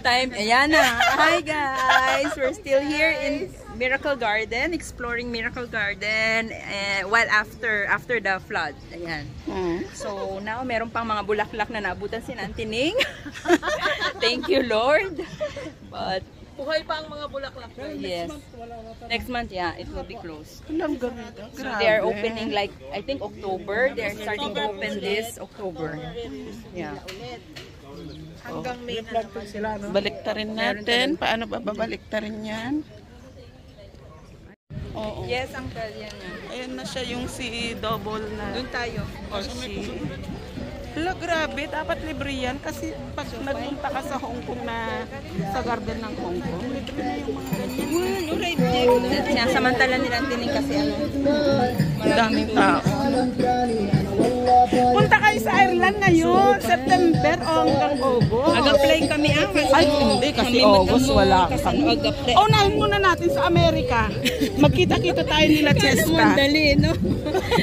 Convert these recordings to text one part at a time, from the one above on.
Time, ayan na. Hi guys, we're still here in Miracle Garden, exploring Miracle Garden while after the flood. Ayan. So now meron pang mga bulaklak na naabutan si Nantining. Thank you Lord. But buhay pa ang mga bulaklak. yes. Next month, yeah, it will be closed. Alam ganda. So they are opening like I think October. They're starting to open this October. Yeah. Hanggang May na naman sila, no? Baliktarin natin. Paano ba babaliktarin yan? Oo. Yes, Uncle, yan. Ayan na siya yung si double na. Doon tayo. Or si... Hala, grabe. Dapat libre yan. Kasi pag nagpunta ka sa Hong Kong na sa garden ng Hong Kong, libre na yung mga ganyan. Alright. Sinasamantala nila ang tining kasi ano. Daming tao. Punta kayo sa Ireland ngayon, September o hanggang August.Ag-apply kami Ay, hindi kasi August wala kami. Unahin muna natin sa Amerika. Magkita-kita tayo nila, Cheska. Dali, no?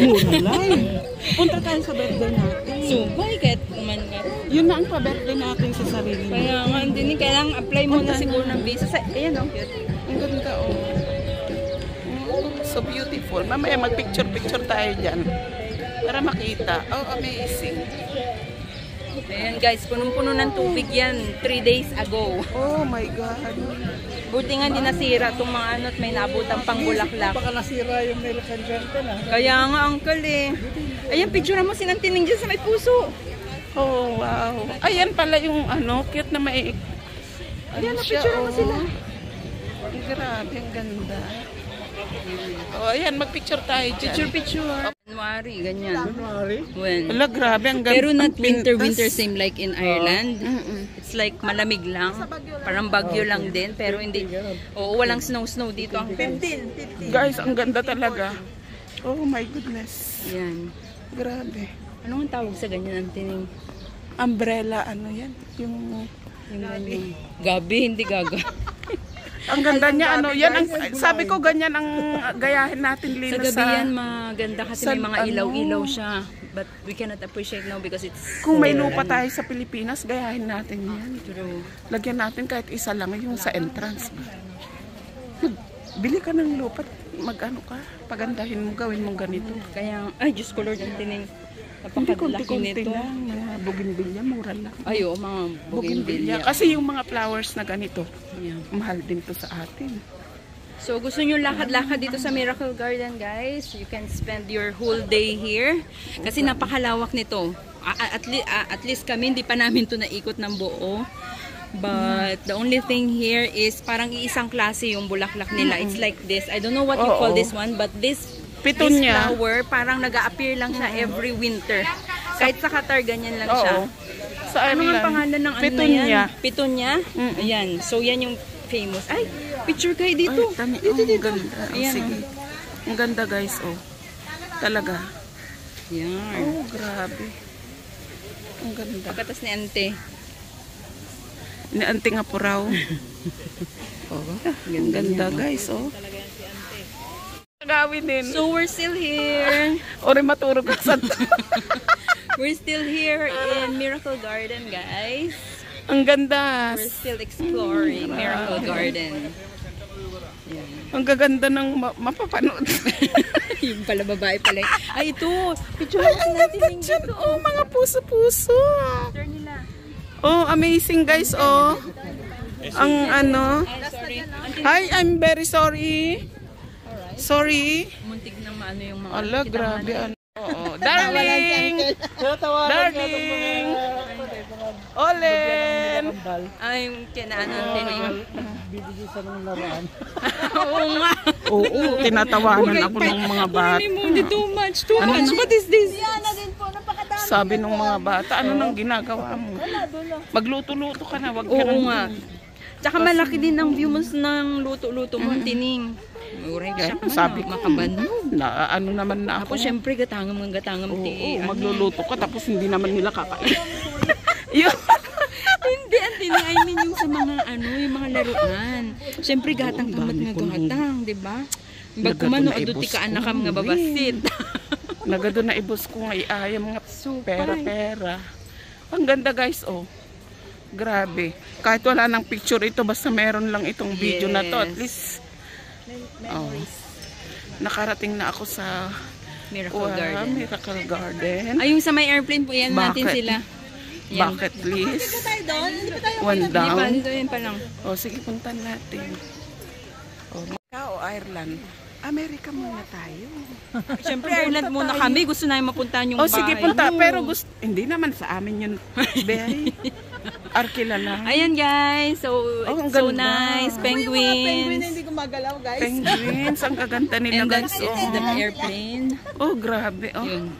Mura lang. Punta tayo sa birthday natin. Subay, kahit naman nga. Yun na ang pa-birthday natin sa sarili mo. Kaya nga, hindi kailangan apply mo na siguro ng visa. Ayan, ang cute. Ang ganda, oh. So beautiful. Mamaya mag-picture-picture tayo dyan. Para makita. Oh, amazing. Ayan guys, punong-puno ng tubig yan 3 days ago. Oh my God. Buti nga hindi nasira itong mga ano at may naabutang pang bulaklak. Baka nasira yung American Garden, ha? Kaya nga, Uncle eh. Ayan, picture mo sinantining dyan sa may puso. Oh, wow. Ayan pala yung ano, cute na may... Ayan, picture mo sila. Grabe, ang ganda. Oh, ayan, mag-picture tayo dyan. Picture. January, ganyan. January? When? Wala, grabe, ang ganda. Pero not ang pintas. winter same like in Ireland. It's like malamig lang. Parang bagyo lang din. Pero hindi, oo, walang snow dito. 15. Guys, ang ganda talaga. Oh my goodness. Yan. Grabe. Ano ang tawag sa ganyan ang tining? Umbrella, ano yan? Yung Gabi. Gabi, hindi gaga. ang ganda niya, ano, yan ang, sabi ko ganyan ang gayahin natin, Lina, Sa gabi yan maganda kasi may mga ilaw-ilaw siya. But we cannot appreciate now because it's... Kung may lupa tayo sa Pilipinas, gayahin natin yan. True. Lagyan natin kahit isa lang yung sa entrance. Bili ka ng lupa, mag-ano ka, pagandahin mo, gawin mong ganito. Kaya, ay, Diyos ko Lord, ang tining. Hindi, Napakadlaki konti-konti nito. lang. Mga bougainvillea, mura lang. Ay, oo, mga bougainvillea. Kasi yung mga flowers na ganito, Yeah. mahal din to sa atin. So, gusto nyo lakad-lakad dito sa Miracle Garden, guys. You can spend your whole day here. Kasi napakalawak nito. At least kami, hindi pa namin to naikot ng buo. But the only thing here is parang iisang klase yung bulaklak nila. It's like this. I don't know what you call this one, but this flower, parang nag-a-appear lang siya every winter. Kahit sa Qatar, ganyan lang siya. Sa Ano ang pangalan ng ano na yan? Petunia? Ayan. So, yan yung famous. Ay, picture kayo dito. Ay, Dito. ganda. Ayan, sige. Ang ganda, guys, oh. Talaga. Yan. Oh, grabe. Ang ganda. Pagkatas ni Ante. Ni Ante nga po raw. Oh, ang ganda, guys, oh. Gawin din. So, we're still here. Ore maturog ka sa We're still here in Miracle Garden, guys. ang ganda. We're still exploring Miracle Garden. Yan. Ang gaganda ng mapapanood. Yung pala babae pala. Ay, ito. Picture natin dito. Oh, mga puso-puso. Picture nila. Oh, amazing, guys, oh. Ang ano. Sorry. Hi, I'm very sorry. Sorry. Muntik na maano yung mga... Ala, grabe. Ano. Oo. Darling! Darling! Olen! Ay, kinaanan din yung... Bibigyan sa ng laruan. Oo nga. Oo, tinatawanan ako ng mga bata. Too much. What is this? Sabi ng mga bata, ano nang ginagawa mo? Magluto-luto ka na, wag ka Oo nang... nga. Tsaka malaki din ang view mo ng luto-luto mo, tining. Uray siya ka Sabi ko, makabanog. na ano naman na ako. Tapos syempre gatangam ti. Magluluto ka tapos hindi naman nila kakain. Yun. Hindi, ang tining, I mean yung sa mga ano, yung mga laruan. Syempre gatang kamat nga gatang, di ba? Bagkuman no aduti ka anak ka mga babasit. Nagado na ibos ko nga iaya mga pera-pera. Ang ganda, guys, oh. Grabe. Kahit wala ng picture ito, basta meron lang itong video na to. At least, nakarating na ako sa Miracle Garden. Ay, yung sa may airplane po, yan natin sila. Yan. Bucket list. Di One ba? down. Dito yun pa lang. O, sige, puntan natin. O, Macau o Ireland? Amerika muna tayo. Siyempre, Ireland muna kami. Gusto na yung mapuntahan yung bahay. O, sige, punta. Pero gusto, hindi naman sa amin yun. Very arkila lang. Ayan guys. So, ang it's so ganda. nice. Penguin Penguins. na hindi gumagalaw, guys. Penguins, ang gaganda nila, And guys. that's the airplane. Oh, grabe. Oh. Yun.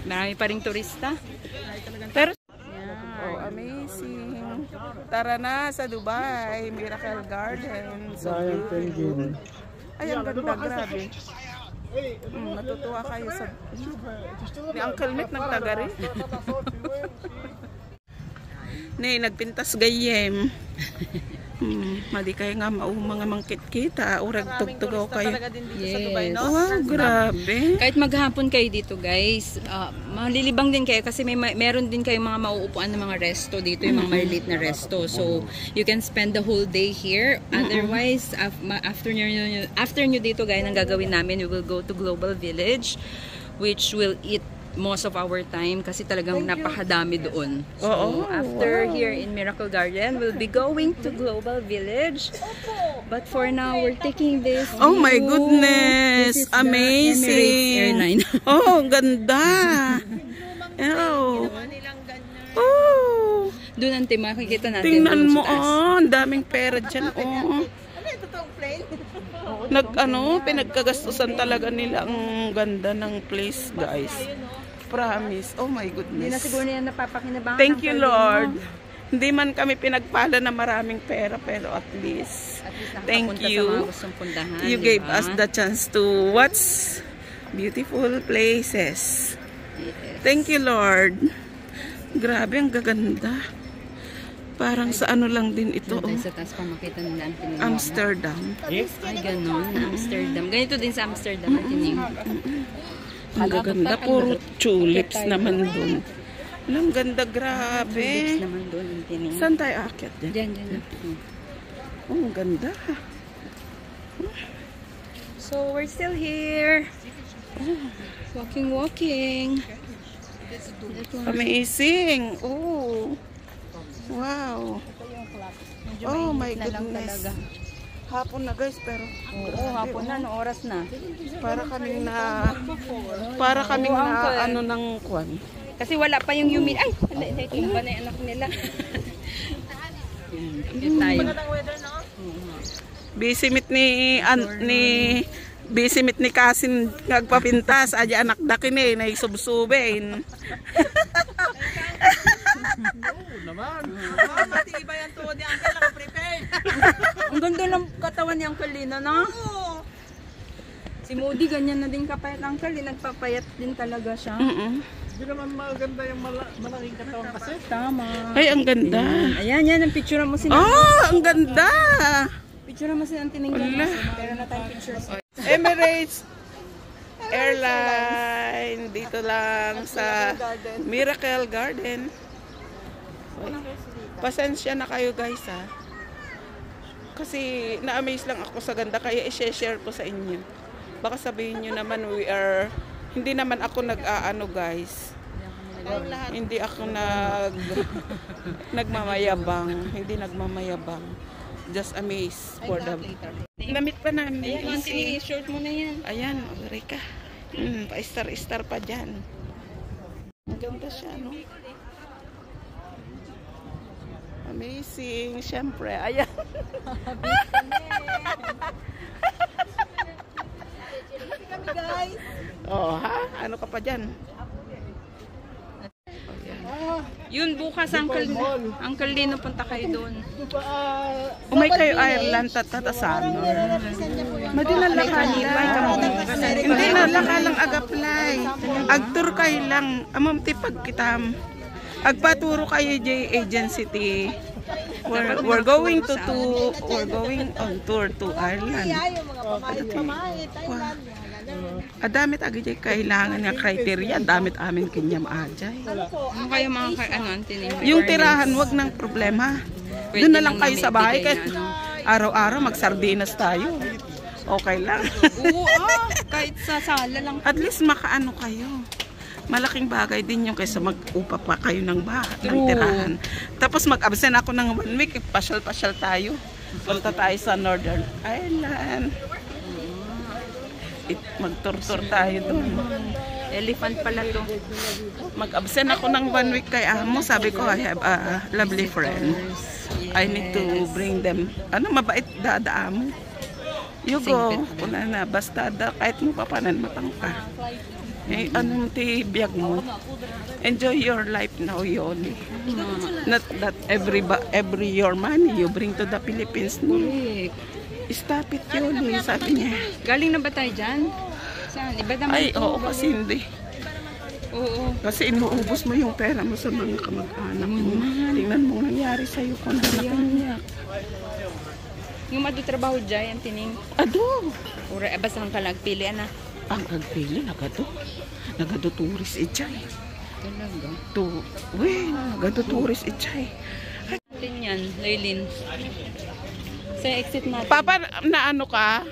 Marami pa ring turista. Pero, oh, amazing. Tara na sa Dubai, Miracle Garden. So beautiful. Ay, ang ganda, grabe. Natutuwa kayo sa... Ni Uncle Mick nagtagari. Ni, nagpintas gayem. Mali kayo nga mga mangkit-kita. Urag tugtugaw kayo. Talaga din dito sa Yes. Dubai, no? Wow, grabe. Kahit maghapon kayo dito guys, malilibang din kayo kasi meron din kayong mga mauupuan ng mga resto dito, yung mga maliliit na resto. So, you can spend the whole day here. Otherwise, after nyo dito guys, ang gagawin namin, we will go to Global Village, which will eat most of our time kasi talagang napakadami doon. So, after here in Miracle Garden, we'll be going to Global Village. But for now, we're taking this Oh my view. goodness! This is the Amazing! Emirates Airline. Oh, ganda! Oh! Oh! Doon ang makikita natin. Tingnan doon mo, sa taas. oh! Ang daming pera dyan, oh! Ano yung totoong plane? Pinagkagastusan talaga nila ang ganda ng place, guys. Promise. Oh my Hindi na goodness. siguro niya napapakinabangan. Thank ng you, Carlino. Lord. Hindi man kami pinagpala na maraming pera, pero at least, At least thank nakapunta sa you. mga gustong puntahan, You di gave ba? us the chance to watch beautiful places. Yes. Thank you, Lord. Grabe, ang gaganda. Parang sa ano lang din ito, Doon tayo oh. sa taas pa makita nila ang tining. Amsterdam. Ay, ganun. Amsterdam. Ganito din sa Amsterdam. Tining. Ang gaganda. Puro tulips naman dun. Ang ganda, Tulips grabe. naman doon. Ang tining. Saan tayo aakyat din? Diyan. Oh, ang ganda. So, we're still here. Walking. Amazing. Oh. Wow. Oh my goodness. Hapon na guys, pero Oo, hapon na. Anong oras na? para kaming na ano ng kwan. Kasi wala pa yung humid. Ay! Tumba na yung anak nila. Dito tayo. Busy meet ni Kasin nagpapintas adya anak dakin eh naisubsubin. Matibay ang tuhod ni Uncle, naka-prepared. Ang ganda ng katawan ni Uncle Lino, no? Si Moody, ganyan na din kapayat Uncle. Nagpapayat din talaga siya. Hindi naman maganda yung malaking katawan kasi. Tama. Ay, ang ganda. Ayan, yan. Ang picture mo si Ang ganda. Picture mo si Antining. Pero na tayong pictures. Emirates Airline dito lang sa Miracle Garden. Pasensya na kayo guys ha. Kasi na-amaze lang ako sa ganda kaya i-share ko sa inyo. Baka sabihin nyo naman hindi naman ako nag-aano guys. Hindi ako nagmamayabang. Hindi nagmamayabang. Just amazed for the... Namit pa namin. Ayan, Antining, short mo na yan. Ayan, Rika. Pa-star pa dyan. Ang ganda siya, no? Amazing, syempre. Ayan. Kami guys. Oh, ha? Ano ka pa dyan? Yun, bukas, Uncle Lino, punta kayo doon. Umay kayo Ireland, tatasan. Madinala ka Hindi na lang agaplay. Agtur kayo lang. Amam tipag kitam. Agpaturo kayo J agency ti. We're going on tour to Ireland. Yung mga pamahit, Thailand. Adamit agad kailangan nga criteria, damit amin kinyam ajay. Ano kayo mga tinim? Yung tirahan, wag ng problema. Pwede Doon na lang lang kayo sa bahay. bigay Kahit na, araw-araw magsardinas tayo. Okay lang. Oo, kahit sa sala lang. At least makaano kayo. Malaking bagay din yung kaysa mag-upa pa kayo ng bahay, ng True. tirahan. Tapos mag-absent ako ng 1 week, pasyal-pasyal tayo. Punta tayo sa Northern Ireland. Mag-tour-tour tayo doon. Elephant pala to. Mag-absent ako ng 1 week kay amo. Sabi ko, I have a lovely friend. I need to bring them. Ano, mabait dada amo. You go. Kuna na, basta da, kahit mo papanan matangka. Eh, anong tibiyag mo? Enjoy your life now, Yoli. Not that every your money you bring to the Philippines. No? Correct. Stop it, Yoli, sabi niya. Galing na ba tayo dyan? Saan? Iba naman Ay, to. oo, kasi hindi. Oo. Kasi inuubos mo yung pera mo sa mga kamag-anak mo. Tingnan mo nangyari sa'yo kung nakanyak. Yung madutrabaho dyan, yung tining. Ado! Ura, basta ang kalagpili, ana. Ang kagpili, nagado turis itchay. Talaga. Nagado turis itchay. Atin yan, Laylin. Sa exit natin. Papa, na ano ka?